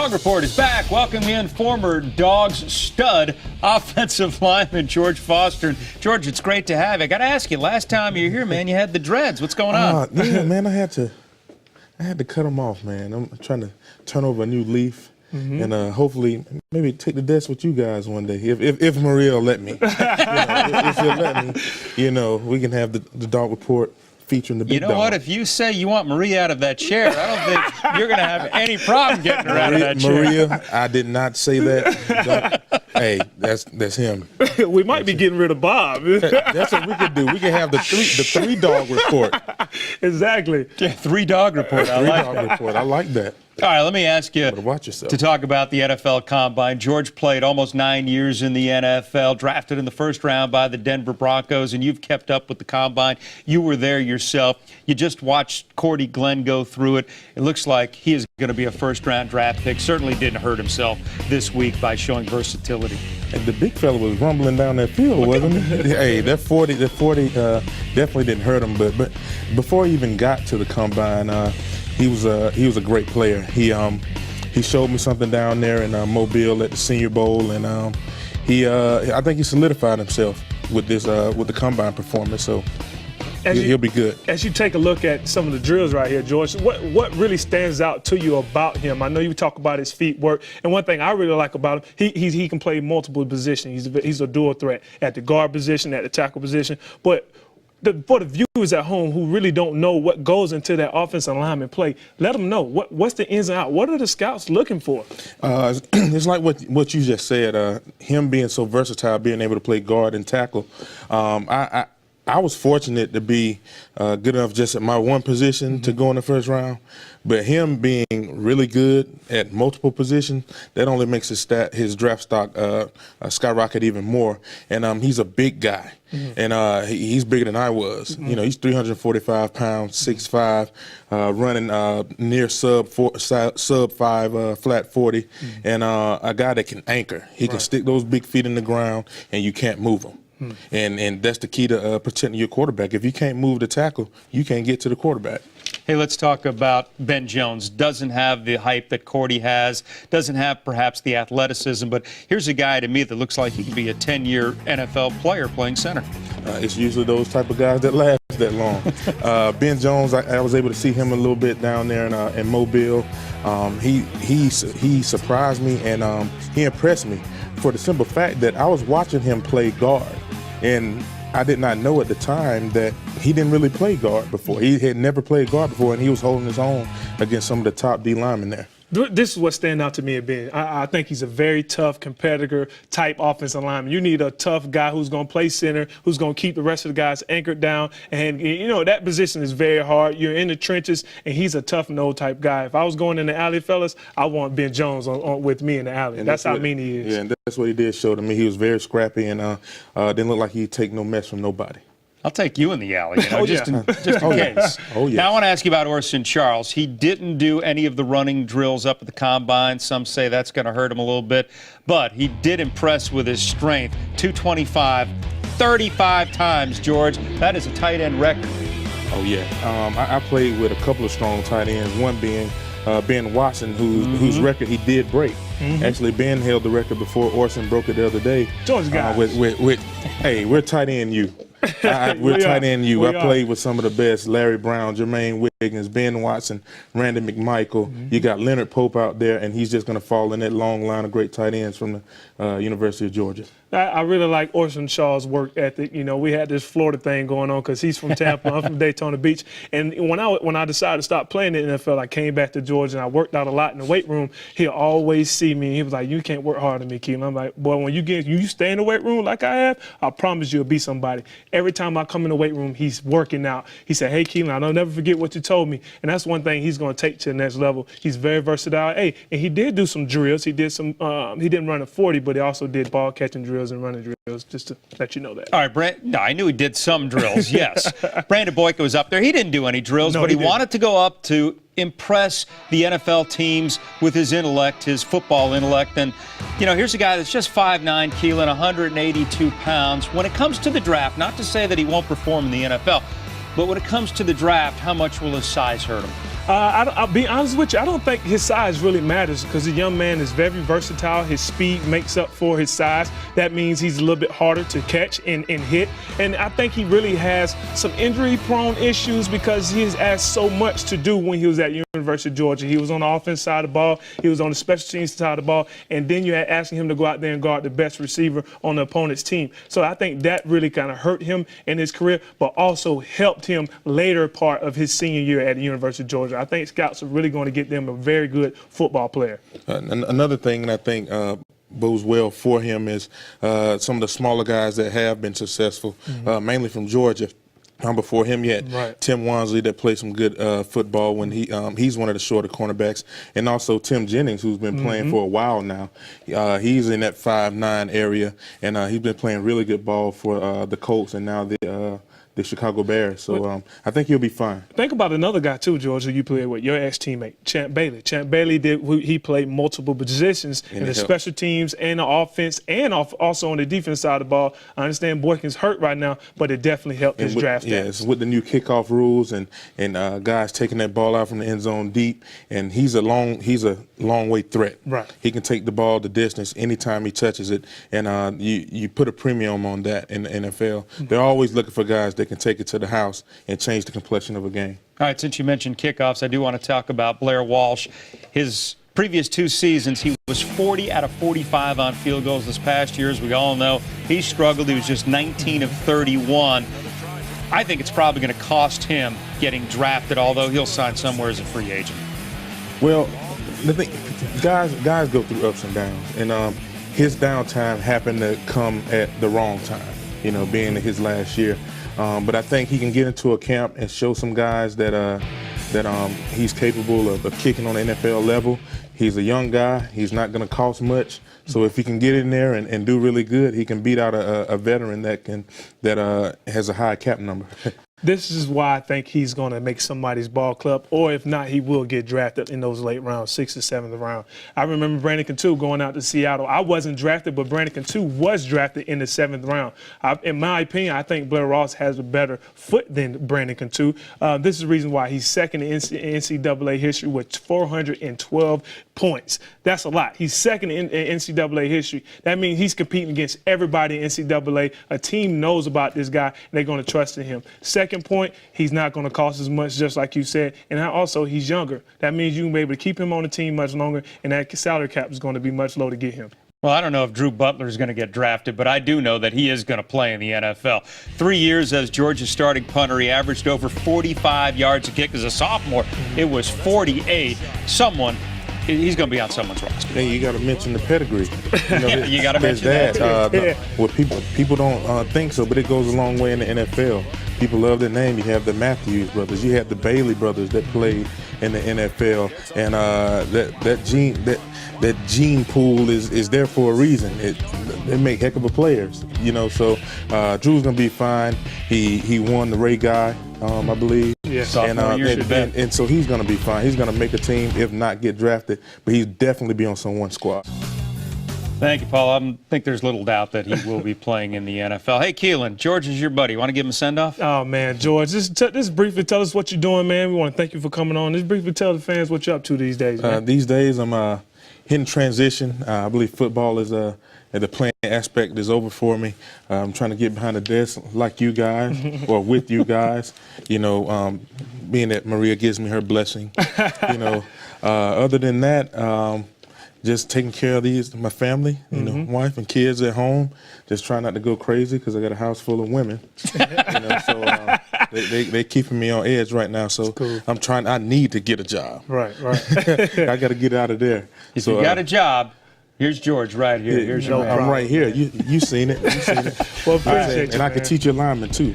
Dawg Report is back. Welcome in former Dogs stud offensive lineman George Foster. George, it's great to have you. I got to ask you, last time you were here, man, you had the dreads. What's going on? Yeah, man, I had to cut them off, man. I'm trying to turn over a new leaf. And hopefully, maybe take the desk with you guys one day, if Maria will let me. If she'll let me, we can have the Dawg Report featuring the big dog. You know what? If you say you want Maria out of that chair, I don't think you're going to have any problem getting her out of that chair. Maria, I did not say that. Hey, that's him. We might be getting rid of Bob. That's what we could do. We could have the three dog report. Exactly. Yeah, 3 Dawg Report. I like that. All right, let me ask you watch yourself. to talk about the NFL Combine. George played almost 9 years in the NFL, drafted in the first round by the Denver Broncos, and you've kept up with the Combine. You were there yourself. You just watched Cordy Glenn go through it. It looks like he is going to be a first-round draft pick. Certainly didn't hurt himself this week by showing versatility. And the big fella was rumbling down that field, wasn't he? Hey, that 40 definitely didn't hurt him. But before he even got to the Combine, he was a great player. He showed me something down there in Mobile at the Senior Bowl, and I think he solidified himself with the Combine performance. So he'll be good. As you take a look at some of the drills right here, George, what really stands out to you about him? I know you talk about his feet work, and one thing I really like about him, he can play multiple positions. He's a dual threat at the guard position, at the tackle position, but for the viewers at home who really don't know what goes into that offensive lineman play, let them know what's the ins and outs. What are the scouts looking for? It's like what you just said. Him being so versatile, being able to play guard and tackle. I was fortunate to be good enough just at my one position to go in the first round, but him being really good at multiple positions, that only makes his draft stock skyrocket even more. And he's a big guy, and he's bigger than I was. He's 345 pounds, 6'5", running near sub 5 flat 40, and a guy that can anchor. He can stick those big feet in the ground, and you can't move him. And that's the key to protecting your quarterback. If you can't move the tackle, you can't get to the quarterback. Hey, let's talk about Ben Jones. Doesn't have the hype that Cordy has, doesn't have perhaps the athleticism, but here's a guy to me that looks like he could be a 10-year NFL player playing center. It's usually those type of guys that last that long. Ben Jones, I was able to see him a little bit down there in Mobile. He surprised me, and he impressed me for the simple fact that I was watching him play guard. And I did not know at the time that he didn't really play guard before. He had never played guard before, and he was holding his own against some of the top D linemen there. This is what stands out to me at Ben. I think he's a very tough competitor type offensive lineman. You need a tough guy who's going to play center, who's going to keep the rest of the guys anchored down. And, that position is very hard. You're in the trenches, and he's a tough no type guy. If I was going in the alley, fellas, I want Ben Jones with me in the alley. And that's how mean he is. Yeah, and that's what he did show to me. He was very scrappy and didn't look like he'd take no mess from nobody. I'll take you in the alley, just in case. Oh, yeah. Now, I want to ask you about Orson Charles. He didn't do any of the running drills up at the Combine. Some say that's going to hurt him a little bit. But he did impress with his strength. 225, 35 times, George. That is a tight end record. Oh, yeah. I played with a couple of strong tight ends, one being Ben Watson, whose record he did break. Actually, Ben held the record before Orson broke it the other day. George, guys. Hey, we're tight end you. We're tight end you. I played with some of the best: Larry Brown, Jermaine Wiggins, Ben Watson, Randy McMichael. You got Leonard Pope out there, and he's just going to fall in that long line of great tight ends from the University of Georgia. I really like Orson Shaw's work ethic. We had this Florida thing going on because he's from Tampa, I'm from Daytona Beach. And when I decided to stop playing in the NFL, I came back to Georgia and I worked out a lot in the weight room. He'll always see me. He was like, "You can't work harder than me, Keelan." I'm like, "Boy, when you stay in the weight room like I have, I promise you'll be somebody." Every time I come in the weight room, he's working out. He said, "Hey, Keelan, I'll never forget what you told me." And that's one thing he's going to take to the next level. He's very versatile. Hey, and he did do some drills. He did some. He didn't run a 40, but he also did ball catching drills and running drills. Just to let you know that. All right, no, I knew he did some drills, yes. Brandon Boyka was up there. He didn't do any drills, but he wanted to go up to impress the NFL teams with his intellect, his football intellect. And, here's a guy that's just 5'9", Keelan, 182 pounds. When it comes to the draft, not to say that he won't perform in the NFL, but when it comes to the draft, how much will his size hurt him? I'll be honest with you. I don't think his size really matters because the young man is very versatile. His speed makes up for his size. That means he's a little bit harder to catch and hit. And I think he really has some injury-prone issues because he has asked so much to do when he was at University of Georgia. He was on the offense side of the ball. He was on the special teams side of the ball. And then you're asking him to go out there and guard the best receiver on the opponent's team. So I think that really kind of hurt him in his career, but also helped him later part of his senior year at the University of Georgia. I think scouts are really going to get them a very good football player. Another thing that I think bodes well for him is some of the smaller guys that have been successful, mainly from Georgia. Before him, you had Tim Wansley that played some good football when he's one of the shorter cornerbacks, and also Tim Jennings, who's been playing for a while now. He's in that 5'9" area, and he's been playing really good ball for the Colts and now the Chicago Bears. So I think he'll be fine. Think about another guy too, George, who you played with, your ex-teammate, Champ Bailey. Champ Bailey he played multiple positions in the special teams and the offense and also on the defense side of the ball. I understand Boykins hurt right now, but it definitely helped his draft. Yes, with the new kickoff rules and guys taking that ball out from the end zone deep, and he's a long way threat. Right. He can take the ball the distance anytime he touches it, and you put a premium on that in the NFL. They're always looking for guys that can take it to the house and change the complexion of a game. All right, since you mentioned kickoffs, I do want to talk about Blair Walsh. His previous 2 seasons, he was 40 out of 45 on field goals. This past year, as we all know, he struggled. He was just 19 of 31. I think it's probably going to cost him getting drafted, although he'll sign somewhere as a free agent. Well, the thing, guys go through ups and downs, and his downtime happened to come at the wrong time, being his last year. But I think he can get into a camp and show some guys that he's capable of kicking on the NFL level. He's a young guy. He's not going to cost much. So if he can get in there and do really good, he can beat out a veteran that has a high cap number. This is why I think he's going to make somebody's ball club, or if not, he will get drafted in those late rounds, 6th or 7th round. I remember Brandon Cantu going out to Seattle. I wasn't drafted, but Brandon Cantu was drafted in the 7th round. In my opinion, I think Blair Ross has a better foot than Brandon Cantu. This is the reason why he's second in NCAA history with 412 points. That's a lot. He's second in NCAA history. That means he's competing against everybody in NCAA. A team knows about this guy, and they're going to trust in him. Second point, he's not going to cost as much, just like you said. And also, he's younger. That means you can be able to keep him on the team much longer, and that salary cap is going to be much low to get him. Well, I don't know if Drew Butler is going to get drafted, but I do know that he is going to play in the NFL. 3 years as Georgia's starting punter, he averaged over 45 yards a kick as a sophomore. It was 48. He's going to be on someone's roster. Hey, you got to mention the pedigree. You got to mention that. Well, people don't think so, but it goes a long way in the NFL. People love their name. You have the Matthews brothers. You have the Bailey brothers that played in the NFL, and that gene pool is there for a reason. They make heck of a players, So Drew's gonna be fine. He won the Ray Guy, I believe. Yes. And so he's gonna be fine. He's gonna make a team, if not get drafted, but he's definitely be on someone's squad. Thank you, Paul. I think there's little doubt that he will be playing in the NFL. Hey, Keelan, George is your buddy. Want to give him a send-off? Oh, man, George, just briefly tell us what you're doing, man. We want to thank you for coming on. Just briefly tell the fans what you're up to these days, man. These days, I'm hitting transition. I believe football is the playing aspect is over for me. I'm trying to get behind the desk like you guys or with you guys, being that Maria gives me her blessing. Other than that, just taking care of my family, wife and kids at home. Just trying not to go crazy because I got a house full of women. So they keeping me on edge right now. So cool. I need to get a job. Right. I got to get out of there. If you got a job, here's George right here. Here's your man. I'm right here. You seen it. Well, appreciate you, and I can teach you alignment too.